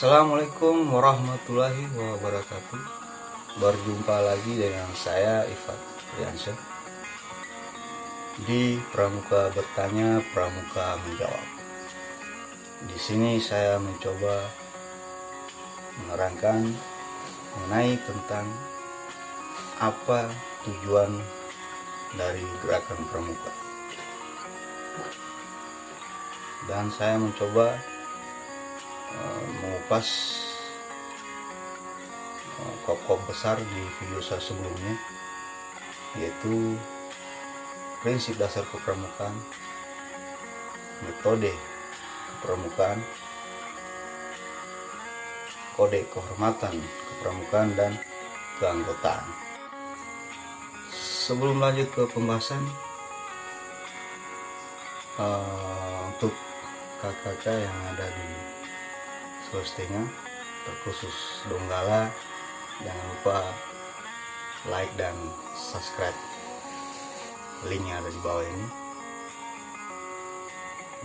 Assalamualaikum warahmatullahi wabarakatuh. Berjumpa lagi dengan saya Ifat Riansyah di Pramuka Bertanya, Pramuka Menjawab. Di sini saya mencoba menerangkan mengenai tentang apa tujuan dari gerakan pramuka. Dan saya mencoba mengupas pokok besar di video saya sebelumnya, yaitu prinsip dasar kepramukaan, metode kepramukaan, kode kehormatan kepramukaan, dan keanggotaan. Sebelum lanjut ke pembahasan, untuk kakak yang ada di Sulawesi Tengah, terkhusus Donggala, jangan lupa like dan subscribe, linknya ada di bawah ini.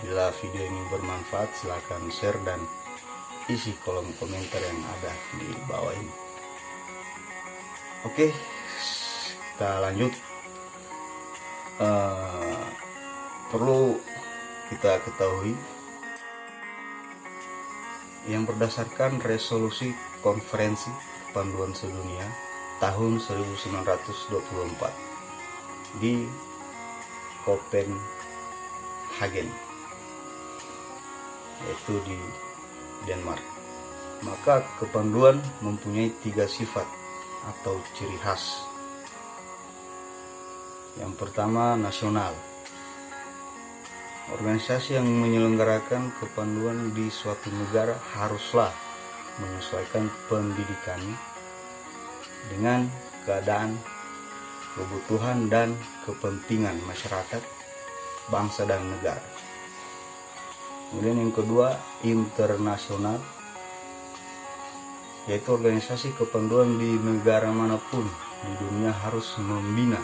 Bila video ini bermanfaat, silahkan share dan isi kolom komentar yang ada di bawah ini. Oke, kita lanjut. Perlu kita ketahui yang berdasarkan resolusi konferensi kepanduan sedunia tahun 1924 di Copenhagen, yaitu di Denmark, maka kepanduan mempunyai 3 sifat atau ciri khas. Yang pertama, nasional. Organisasi yang menyelenggarakan kepanduan di suatu negara haruslah menyesuaikan pendidikannya dengan keadaan, kebutuhan, dan kepentingan masyarakat, bangsa, dan negara. Kemudian yang kedua, internasional, yaitu organisasi kepanduan di negara manapun di dunia harus membina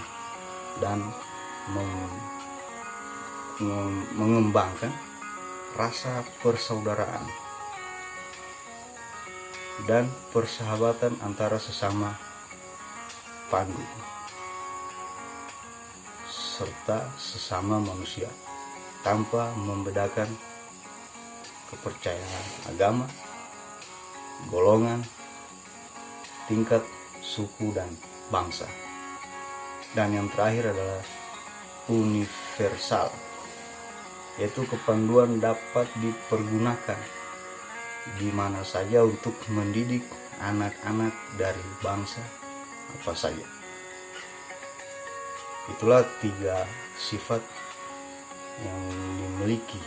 dan mengembangkan rasa persaudaraan dan persahabatan antara sesama pandu serta sesama manusia, tanpa membedakan kepercayaan agama, golongan, tingkat, suku, dan bangsa. Dan yang terakhir adalah universal, yaitu kepanduan dapat dipergunakan di mana saja untuk mendidik anak-anak dari bangsa apa saja. Itulah 3 sifat yang dimiliki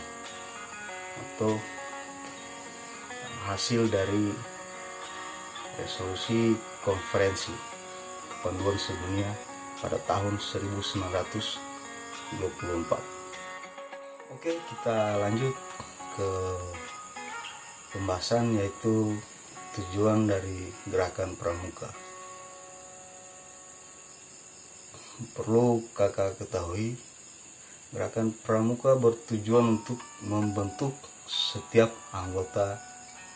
atau hasil dari resolusi konferensi kepanduan sedunia pada tahun 1924. Oke, kita lanjut ke pembahasan, yaitu tujuan dari gerakan pramuka. Perlu kakak ketahui, gerakan pramuka bertujuan untuk membentuk setiap anggota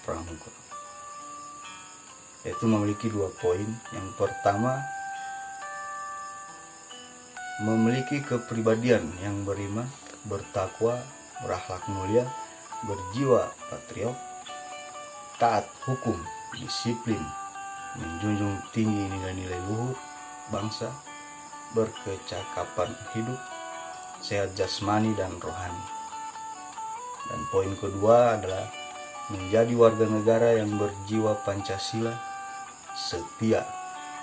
pramuka, yaitu memiliki 2 poin. Yang pertama, memiliki kepribadian yang beriman, bertakwa, berakhlak mulia, berjiwa patriot, taat hukum, disiplin, menjunjung tinggi nilai-nilai luhur bangsa, berkecakapan hidup, sehat jasmani dan rohani. Dan poin kedua adalah menjadi warga negara yang berjiwa Pancasila, setia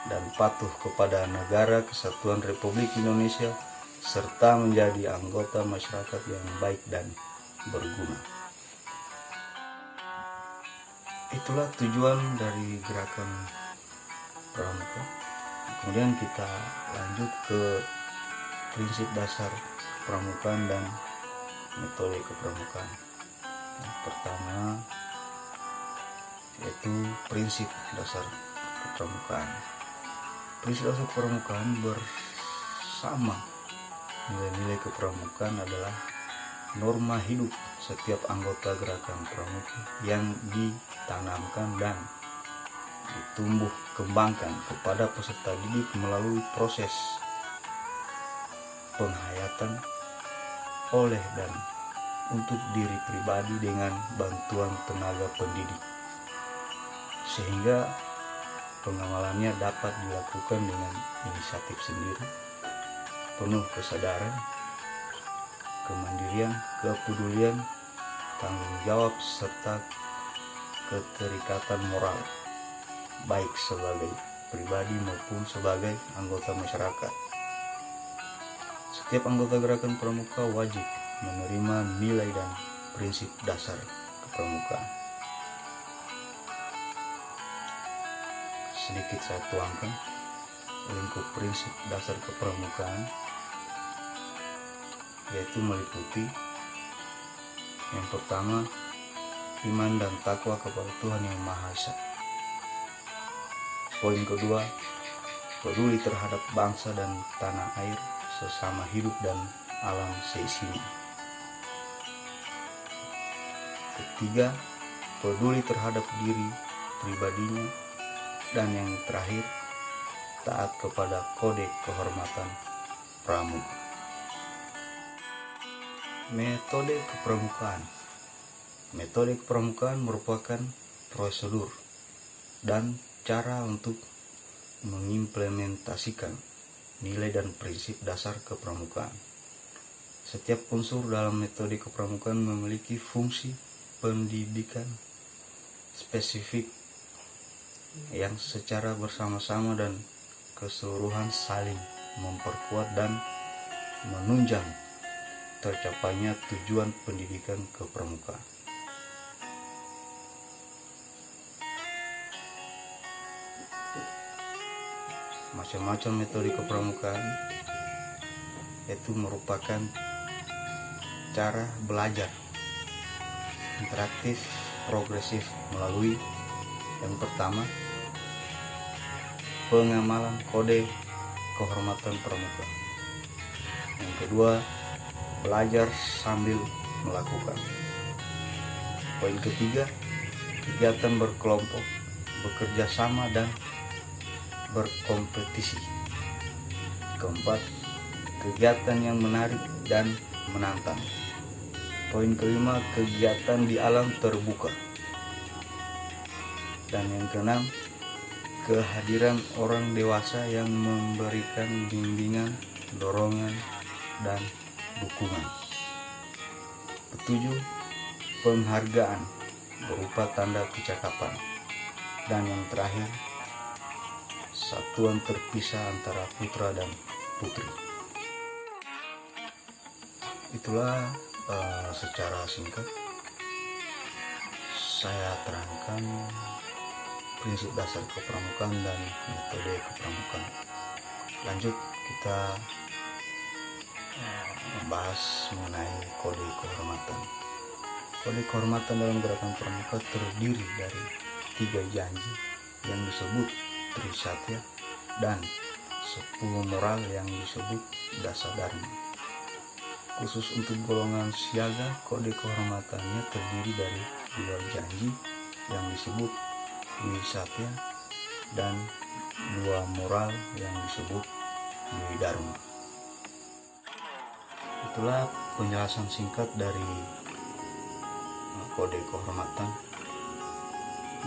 dan patuh kepada Negara Kesatuan Republik Indonesia, serta menjadi anggota masyarakat yang baik dan berguna. Itulah tujuan dari gerakan pramuka. Kemudian kita lanjut ke prinsip dasar kepramukaan dan metode kepramukaan. Yang pertama, yaitu prinsip dasar kepramukaan. Prinsip dasar kepramukaan bersama nilai-nilai kepramukaan adalah norma hidup setiap anggota gerakan pramuka yang ditanamkan dan ditumbuh kembangkan kepada peserta didik melalui proses penghayatan oleh dan untuk diri pribadi dengan bantuan tenaga pendidik, sehingga pengamalannya dapat dilakukan dengan inisiatif sendiri, penuh kesadaran, kemandirian, kepedulian, tanggung jawab, serta keterikatan moral, baik sebagai pribadi maupun sebagai anggota masyarakat. Setiap anggota gerakan pramuka wajib menerima nilai dan prinsip dasar kepramukaan. Sedikit saya tuangkan lingkup prinsip dasar kepramukaan, yaitu meliputi yang pertama, iman dan takwa kepada Tuhan Yang Maha Esa. Poin kedua, peduli terhadap bangsa dan tanah air, sesama hidup dan alam seisinya. Ketiga, peduli terhadap diri pribadinya. Dan yang terakhir, taat kepada kode kehormatan pramuka. Metode kepramukaan. Metode kepramukaan merupakan prosedur dan cara untuk mengimplementasikan nilai dan prinsip dasar kepramukaan. Setiap unsur dalam metode kepramukaan memiliki fungsi pendidikan spesifik yang secara bersama-sama dan keseluruhan saling memperkuat dan menunjang tercapainya tujuan pendidikan kepramukaan. Macam-macam metode kepramukaan itu merupakan cara belajar interaktif progresif melalui yang pertama, pengamalan kode kehormatan pramuka. Yang kedua, belajar sambil melakukan. Poin ketiga, kegiatan berkelompok, bekerja sama dan berkompetisi. Keempat, kegiatan yang menarik dan menantang. Poin kelima, kegiatan di alam terbuka. Dan yang keenam, kehadiran orang dewasa yang memberikan bimbingan, dorongan, dan dukungan. Ketujuh, penghargaan berupa tanda kecakapan. Dan yang terakhir, satuan terpisah antara putra dan putri. Itulah secara singkat saya terangkan prinsip dasar kepramukaan dan metode kepramukaan. Lanjut kita membahas mengenai kode kehormatan. Kode kehormatan dalam gerakan pramuka terdiri dari 3 janji yang disebut Trisatya dan 10 moral yang disebut Dasa Dharma. Khusus untuk golongan siaga, kode kehormatannya terdiri dari 2 janji yang disebut Wisatya dan 2 moral yang disebut Dharma. Itulah penjelasan singkat dari kode kehormatan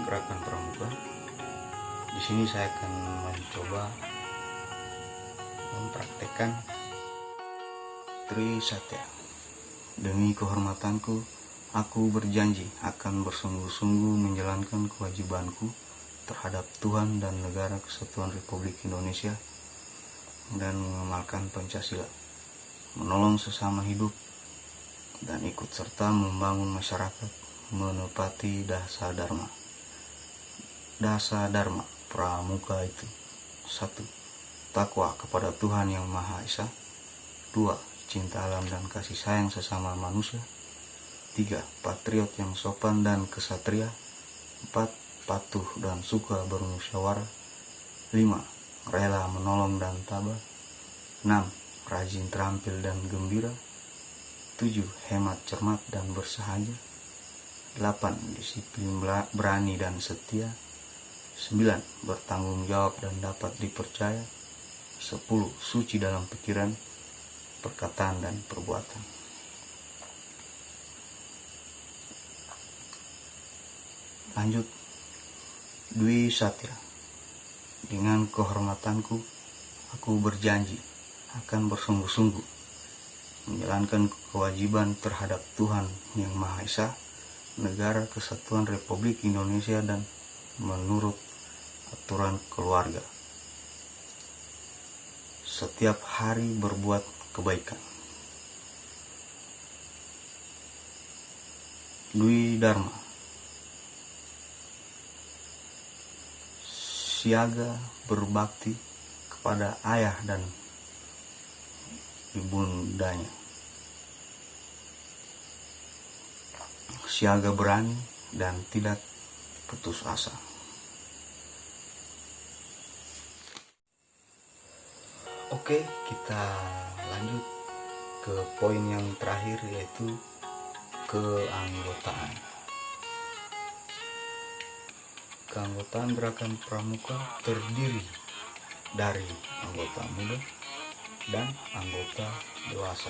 gerakan pramuka. Di sini saya akan mencoba mempraktekkan Trisatya. Demi kehormatanku, aku berjanji akan bersungguh-sungguh menjalankan kewajibanku terhadap Tuhan dan Negara Kesatuan Republik Indonesia dan mengamalkan Pancasila, menolong sesama hidup, dan ikut serta membangun masyarakat menepati Dasa Dharma. Dasa Dharma pramuka itu: 1. Takwa kepada Tuhan Yang Maha Esa. 2. Cinta alam dan kasih sayang sesama manusia. 3. Patriot yang sopan dan kesatria. 4. Patuh dan suka bermusyawarah. 5. Rela menolong dan tabah. 6. Rajin terampil dan gembira. 7. Hemat, cermat, dan bersahaja. 8. Disiplin, berani, dan setia. 9. Bertanggung jawab dan dapat dipercaya. 10. Suci dalam pikiran, perkataan, dan perbuatan. Lanjut. Dwi Satya. Dengan kehormatanku, aku berjanji akan bersungguh-sungguh menjalankan kewajiban terhadap Tuhan Yang Maha Esa, Negara Kesatuan Republik Indonesia, dan menurut aturan keluarga. Setiap hari berbuat kebaikan. Dwi Dharma. Siaga berbakti kepada ayah dan ibundanya. Siaga berani dan tidak putus asa. Oke, kita lanjut ke poin yang terakhir, yaitu keanggotaan. Keanggotaan Gerakan Pramuka terdiri dari anggota muda dan anggota dewasa.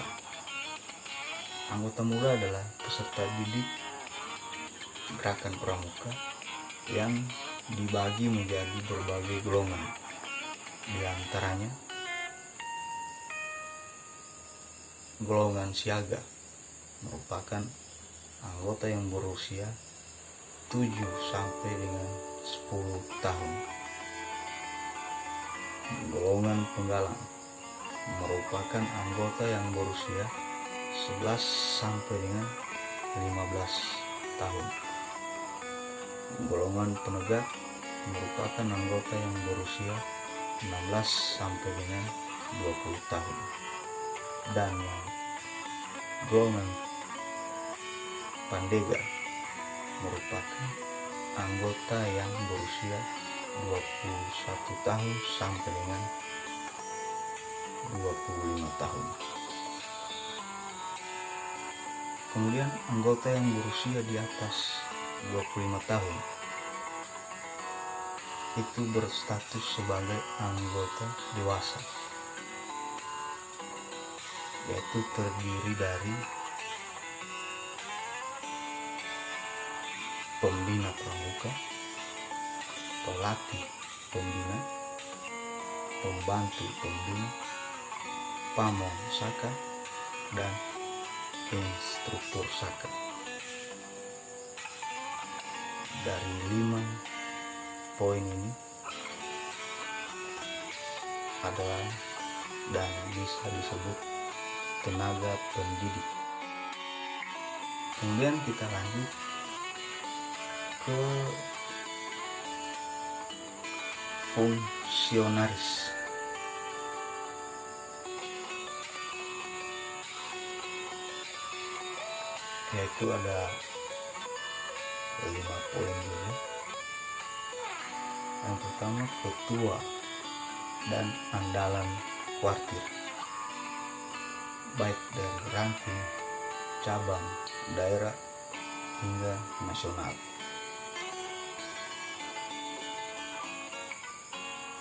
Anggota muda adalah peserta didik Gerakan Pramuka yang dibagi menjadi berbagai golongan. Di antaranya golongan siaga merupakan anggota yang berusia 7 sampai dengan 10 tahun. Golongan penggalang merupakan anggota yang berusia 11 sampai dengan 15 tahun. Golongan penegak merupakan anggota yang berusia 16 sampai dengan 20 tahun. Dan golongan pandega merupakan anggota yang berusia 21 tahun sampai dengan 25 tahun. Kemudian anggota yang berusia di atas 25 tahun itu berstatus sebagai anggota dewasa, yaitu terdiri dari pembina pramuka, pelatih pembina, pembantu pembina, pamong saka, dan instruktur saka. Dari 5 poin ini adalah dan bisa disebut tenaga pendidik. Kemudian kita lanjut ke fungsionaris. Yaitu ada 5 poin dulu. Yang pertama, ketua dan andalan kuartir, baik dari ranting, cabang, daerah, hingga nasional.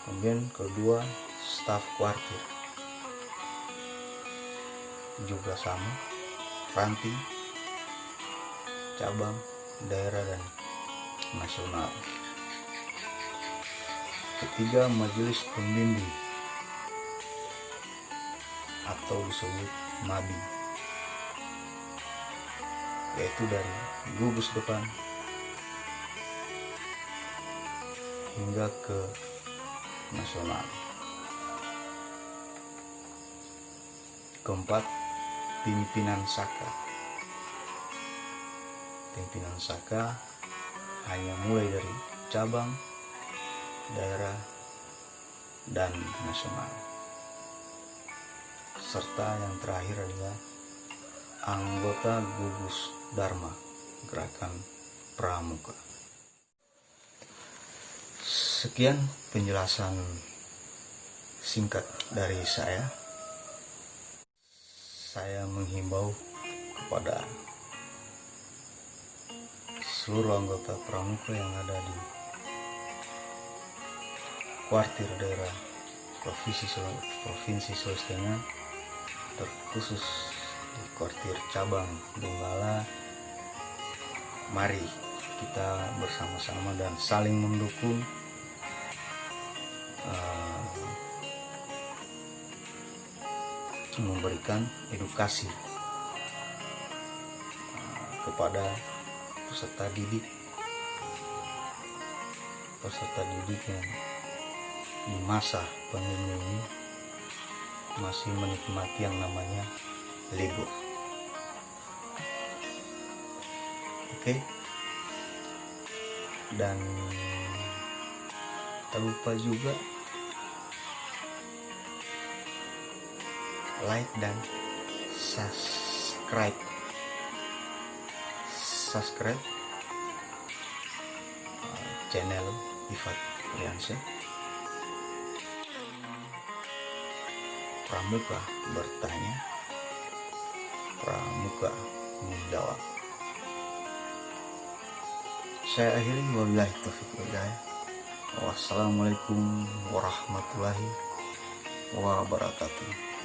Kemudian kedua, staf kuartir, juga sama, ranting, cabang, daerah, dan nasional. Ketiga, majelis pembimbing atau disebut MABI, yaitu dari gugus depan hingga ke nasional. Keempat, pimpinan saka. Pimpinan saka hanya mulai dari cabang, daerah, dan nasional. Serta yang terakhir adalah anggota gugus Dharma Gerakan Pramuka. Sekian penjelasan singkat dari saya. Saya menghimbau kepada seluruh anggota pramuka yang ada di kuartir daerah Provinsi Sulawesi Tengah, terkhusus di kuartir cabang Donggala. Mari kita bersama-sama dan saling mendukung memberikan edukasi kepada peserta didik yang di masa pandemi ini masih menikmati yang namanya libur. Oke. Dan tak lupa juga like dan subscribe channel Ifat Riansyah. Pramuka bertanya, pramuka menjawab. Saya akhiri, wabillahi taufiq wal hidayah. Wassalamualaikum warahmatullahi wabarakatuh.